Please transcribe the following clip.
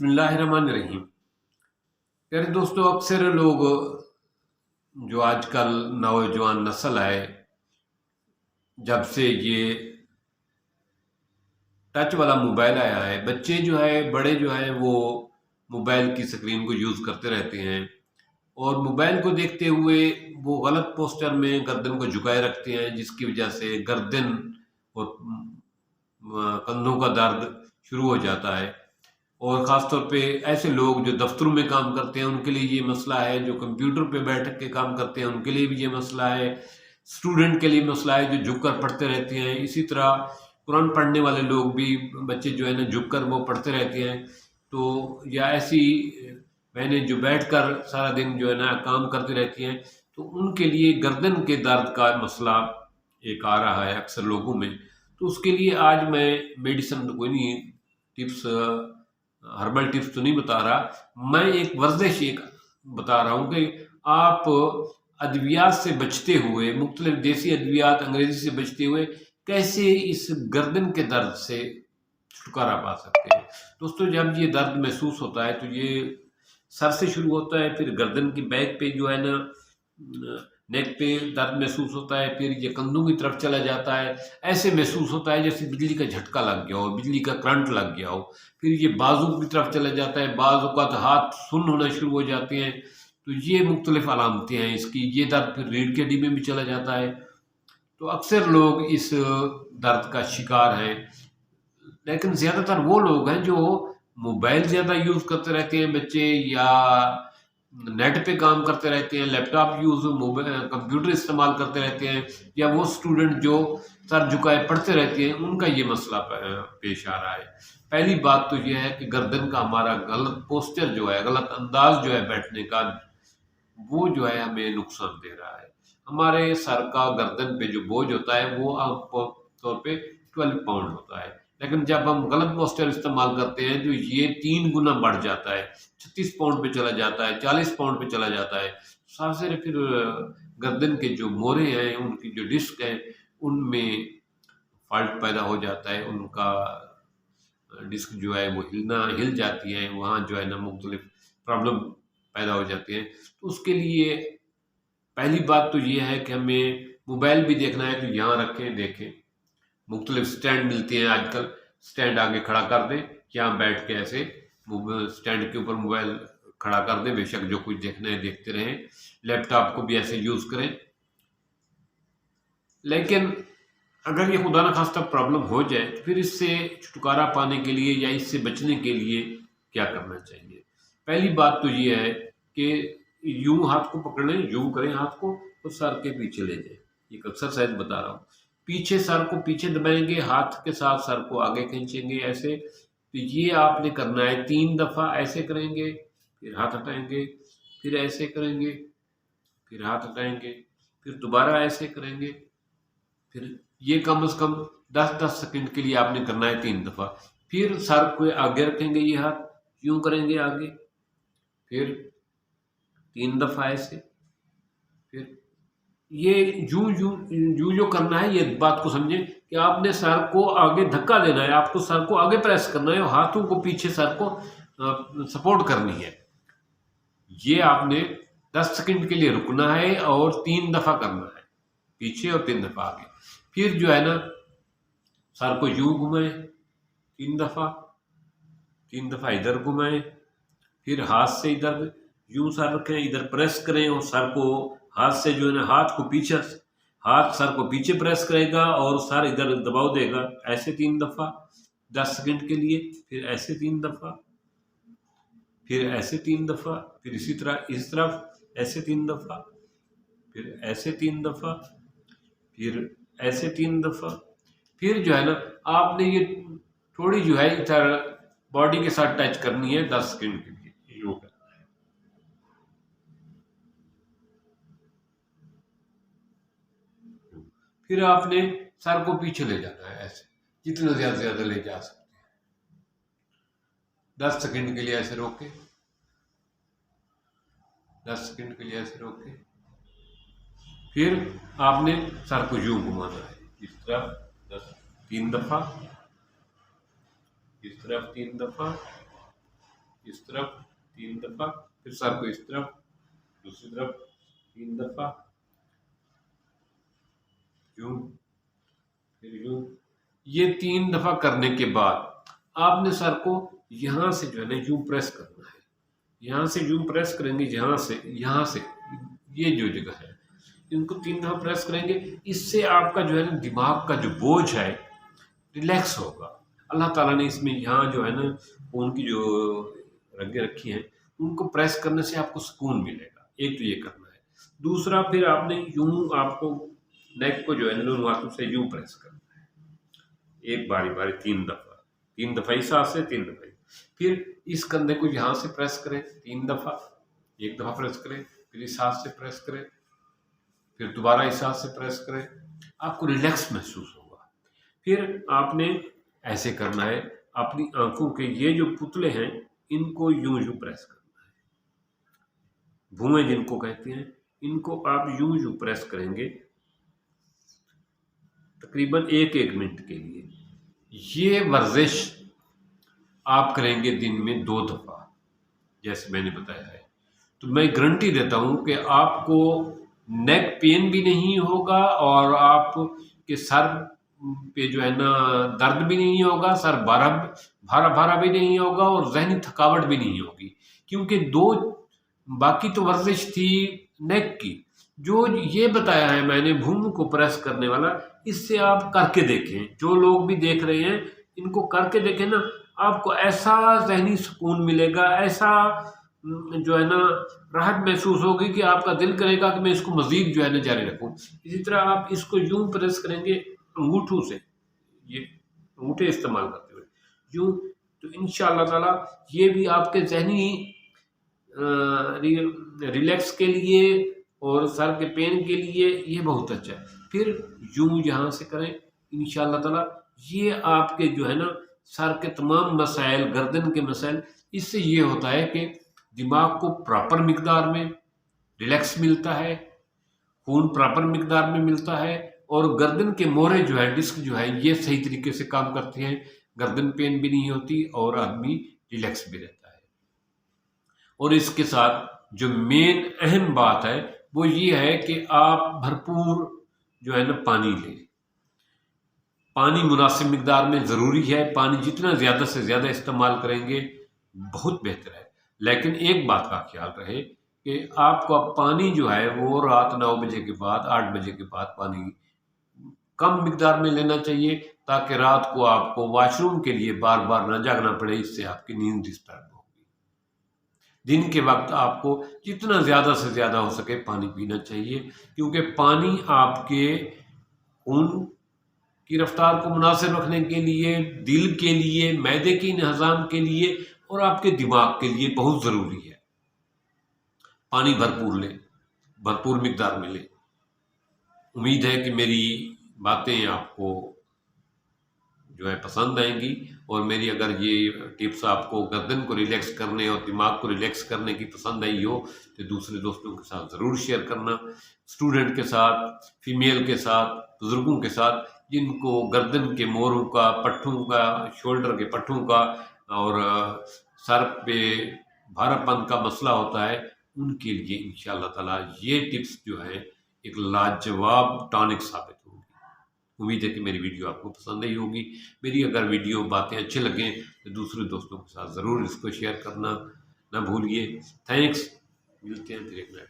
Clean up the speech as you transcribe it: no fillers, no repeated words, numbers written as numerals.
बिस्मिल्लाहिर्रहमानिर्रहीम। प्यारे दोस्तों, अक्सर लोग जो आजकल नौजवान नस्ल है, जब से ये टच वाला मोबाइल आया है, बच्चे जो है बड़े जो है वो मोबाइल की स्क्रीन को यूज़ करते रहते हैं और मोबाइल को देखते हुए वो गलत पोस्चर में गर्दन को झुकाए रखते हैं, जिसकी वजह से गर्दन और कंधों का दर्द शुरू हो जाता है। और ख़ास तौर पे ऐसे लोग जो दफ्तरों में काम करते हैं उनके लिए ये मसला है, जो कंप्यूटर पे बैठ के काम करते हैं उनके लिए भी ये मसला है, स्टूडेंट के लिए मसला है जो झुक कर पढ़ते रहते हैं। इसी तरह कुरान पढ़ने वाले लोग भी, बच्चे जो है ना झुक कर वो पढ़ते रहते हैं। तो या ऐसी बहनें जो बैठ कर सारा दिन जो है ना काम करती रहती हैं, तो उनके लिए गर्दन के दर्द का मसला एक आ रहा है अक्सर लोगों में। तो उसके लिए आज मैं मेडिसिन तो कोई नहीं, टिप्स, हर्बल टिप्स तो नहीं बता रहा, मैं एक वर्जिश एक बता रहा हूँ कि आप अद्वियात से बचते हुए, मुख्तलिफ देसी अद्वियात अंग्रेजी से बचते हुए कैसे इस गर्दन के दर्द से छुटकारा पा सकते हैं। दोस्तों, जब ये दर्द महसूस होता है तो ये सर से शुरू होता है, फिर गर्दन की बैक पे जो है ना, नेक पे दर्द महसूस होता है, फिर ये कंधों की तरफ चला जाता है। ऐसे महसूस होता है जैसे बिजली का झटका लग गया हो, बिजली का करंट लग गया हो। फिर ये बाजू की तरफ चला जाता है, बाजू का तो हाथ सुन्न होना शुरू हो जाते हैं। तो ये मुख्तलिफ अलामतें हैं इसकी। ये दर्द फिर रीढ़ की हड्डी में भी चला जाता है। तो अक्सर लोग इस दर्द का शिकार हैं, लेकिन ज़्यादातर वो लोग हैं जो मोबाइल ज़्यादा यूज़ करते रहते हैं, बच्चे, या नेट पे काम करते रहते हैं, लैपटॉप यूज़, कंप्यूटर इस्तेमाल करते रहते हैं, या वो स्टूडेंट जो सर झुकाए पढ़ते रहते हैं, उनका ये मसला पेश आ रहा है। पहली बात तो ये है कि गर्दन का हमारा गलत पोस्चर जो है, गलत अंदाज जो है बैठने का, वो जो है हमें नुकसान दे रहा है। हमारे सर का गर्दन पे जो बोझ होता है वो आम तौर पे 12 पाउंड होता है, लेकिन जब हम गलत पोस्चर इस्तेमाल करते हैं तो ये 3 गुना बढ़ जाता है, 36 पाउंड पे चला जाता है, 40 पाउंड पे चला जाता है। साथ से फिर गर्दन के जो मोरे हैं, उनकी जो डिस्क है, उनमें फॉल्ट पैदा हो जाता है, उनका डिस्क जो है वो हिल जाती है, वहाँ जो है ना मुख्तलिफ प्रॉब्लम पैदा हो जाती है। तो उसके लिए पहली बात तो ये है कि हमें मोबाइल भी देखना है तो यहाँ रखें, देखें। मुख्तलिफ स्टैंड मिलती हैं आजकल, स्टैंड आगे खड़ा कर दें, यहाँ बैठ के ऐसे स्टैंड के ऊपर मोबाइल खड़ा कर दें, बेशक जो कुछ देखना है देखते रहें। लैपटॉप को भी ऐसे यूज़ करें। लेकिन अगर ये खुदा न खास्ता प्रॉब्लम हो जाए तो फिर इससे छुटकारा पाने के लिए या इससे बचने के लिए क्या करना चाहिए? पहली बात तो ये है कि यूं हाथ को पकड़ें, यूं करें हाथ को तो सर के पीछे ले जाएं। एक एक्सरसाइज बता रहा हूँ। पीछे सर को पीछे दबाएंगे, हाथ के साथ सर को आगे खींचेंगे ऐसे। तो ये आपने करना है 3 दफ़ा। ऐसे करेंगे, फिर हाथ हटाएंगे, फिर ऐसे करेंगे, फिर हाथ हटाएंगे, फिर दोबारा ऐसे करेंगे। फिर ये कम से कम 10-10 सेकंड के लिए आपने करना है 3 दफ़ा। फिर सर को आगे रखेंगे, ये हाथ यूं करेंगे आगे, फिर 3 दफ़ा ऐसे, फिर ये यूं यूं यूं जो करना है। ये बात को समझें कि आपने सर को आगे धक्का देना है, आपको सर को आगे प्रेस करना है और हाथों को पीछे सर को सपोर्ट करनी है। ये आपने 10 सेकंड के लिए रुकना है और 3 दफ़ा करना है, पीछे और 3 दफ़ा आगे। फिर जो है ना, सर को यूं घुमाएं 3 दफ़ा, 3 दफ़ा इधर घुमाएं, फिर हाथ से इधर यूं सर रखें, इधर प्रेस करें और सर को हाथ से जो है ना, हाथ को पीछे, हाथ सर को पीछे प्रेस करेगा और सर इधर दबाव देगा, ऐसे 3 दफ़ा 10 सेकंड के लिए। फिर ऐसे 3 दफ़ा, फिर ऐसे 3 दफ़ा, फिर इसी तरह इस तरफ ऐसे 3 दफ़ा, फिर ऐसे 3 दफ़ा, फिर ऐसे 3 दफ़ा। फिर जो है ना, आपने ये थोड़ी जो है इधर बॉडी के साथ टच करनी है 10 सेकंड के लिए, यूं करना है। फिर आपने सर को पीछे ले जाना है ऐसे, जितना ज्यादा से ज्यादा ले जा सकते हैं। 10 सेकंड के लिए ऐसे रोके, 10 सेकंड के लिए ऐसे रोके। फिर आपने सर को यूं घुमाना है, इस तरफ 3 दफ़ा, इस तरफ 3 दफ़ा, इस तरफ 3 दफा, फिर सर को इस तरफ, दूसरी तरफ 3 दफा, यूं, फिर यूं। ये 3 दफा करने के बाद आपने सर को यहाँ से जो है ना यूं प्रेस करना है, यहाँ से यूं प्रेस करेंगे, यहाँ से ये जो जगह है इनको 3 दफा प्रेस करेंगे। इससे आपका जो है ना दिमाग का जो बोझ है रिलैक्स होगा। अल्लाह ताला ने इसमें यहाँ जो है ना खून की जो रगें रखी हैं उनको प्रेस करने से आपको सुकून मिलेगा। एक तो ये करना है। दूसरा, फिर आपने यूं आपको नेक को जो है ना दोनों हाथों से यूं प्रेस करना है, एक बारी बारी 3 दफा, 3 दफा इस हाथ से, 3 दफा। फिर इस कंधे को यहाँ से प्रेस करें 3 दफा, एक दफा प्रेस करें, फिर इस हाथ से प्रेस करें, फिर दोबारा इस हाथ से प्रेस करें, आपको रिलैक्स महसूस होगा। फिर आपने ऐसे करना है, अपनी आंखों के ये जो पुतले हैं इनको यूं यूं प्रेस करना है, भुएं जिनको कहते हैं, इनको आप यूं यूं प्रेस करेंगे तकरीबन 1-1 मिनट के लिए। ये वर्जिश आप करेंगे दिन में 2 दफा, जैसे मैंने बताया है। तो मैं गारंटी देता हूं कि आपको नेक पेन भी नहीं होगा और आपके सर पे जो है ना दर्द भी नहीं होगा, सर भारा भारा भी नहीं होगा और जहनी थकावट भी नहीं होगी। क्योंकि बाकी तो वर्जिश थी नेक की, जो ये बताया है मैंने भूमि को प्रेस करने वाला, इससे आप करके देखें। जो लोग भी देख रहे हैं इनको करके देखें ना, आपको ऐसा जहनी सुकून मिलेगा, ऐसा जो है ना राहत महसूस होगी कि आपका दिल करेगा कि मैं इसको मजीद जो है ना जारी रखूं। इसी तरह आप इसको यूं प्रेस करेंगे अंगूठों से, ये अंगूठे इस्तेमाल करते हुए यूं, तो इंशाअल्लाह ताला ये भी आपके जहनी रिलैक्स के लिए और सर के पेन के लिए ये बहुत अच्छा है। फिर यूं यहाँ से करें इंशाअल्लाह ताला, ये आपके जो है ना सर के तमाम मसाइल, गर्दन के मसाइल, इससे ये होता है कि दिमाग को प्रॉपर मिकदार में रिलैक्स मिलता है, खून प्रॉपर मिकदार में मिलता है और गर्दन के मोहरे जो है, डिस्क जो है, ये सही तरीके से काम करते हैं, गर्दन पेन भी नहीं होती और आदमी रिलैक्स भी रहता है। और इसके साथ जो मेन अहम बात है वो ये है कि आप भरपूर जो है ना पानी लें। पानी मुनासिब मिकदार में ज़रूरी है, पानी जितना ज़्यादा से ज़्यादा इस्तेमाल करेंगे बहुत बेहतर है। लेकिन एक बात का ख्याल रहे कि आपको अब पानी जो है वो रात 9 बजे के बाद, 8 बजे के बाद पानी कम मिकदार में लेना चाहिए, ताकि रात को आपको वॉशरूम के लिए बार बार ना जागना पड़े, इससे आपकी नींद डिस्टर्ब होगी। दिन के वक्त आपको जितना ज़्यादा से ज़्यादा हो सके पानी पीना चाहिए, क्योंकि पानी आपके खून की रफ्तार को मुनासिब रखने के लिए, दिल के लिए, मैदे की निज़ाम के लिए और आपके दिमाग के लिए बहुत ज़रूरी है। पानी भरपूर लें, भरपूर मिकदार में लें। उम्मीद है कि मेरी बातें आपको जो है पसंद आएंगी और मेरी अगर ये टिप्स आपको गर्दन को रिलैक्स करने और दिमाग को रिलैक्स करने की पसंद आई हो तो दूसरे दोस्तों के साथ ज़रूर शेयर करना। स्टूडेंट के साथ, फीमेल के साथ, बुज़ुर्गों के साथ, जिनको गर्दन के मोरों का, पट्टों का, शोल्डर के पट्टों का और सर पे भारापन का मसला होता है, उनके लिए इंशाअल्लाह ताला ये टिप्स जो है एक लाजवाब टॉनिक साबित होगी। उम्मीद है कि मेरी वीडियो आपको पसंद आई होगी। मेरी अगर वीडियो बातें अच्छे लगें तो दूसरे दोस्तों के साथ ज़रूर इसको शेयर करना ना भूलिए। थैंक्स, मिलते हैं फिर एक नया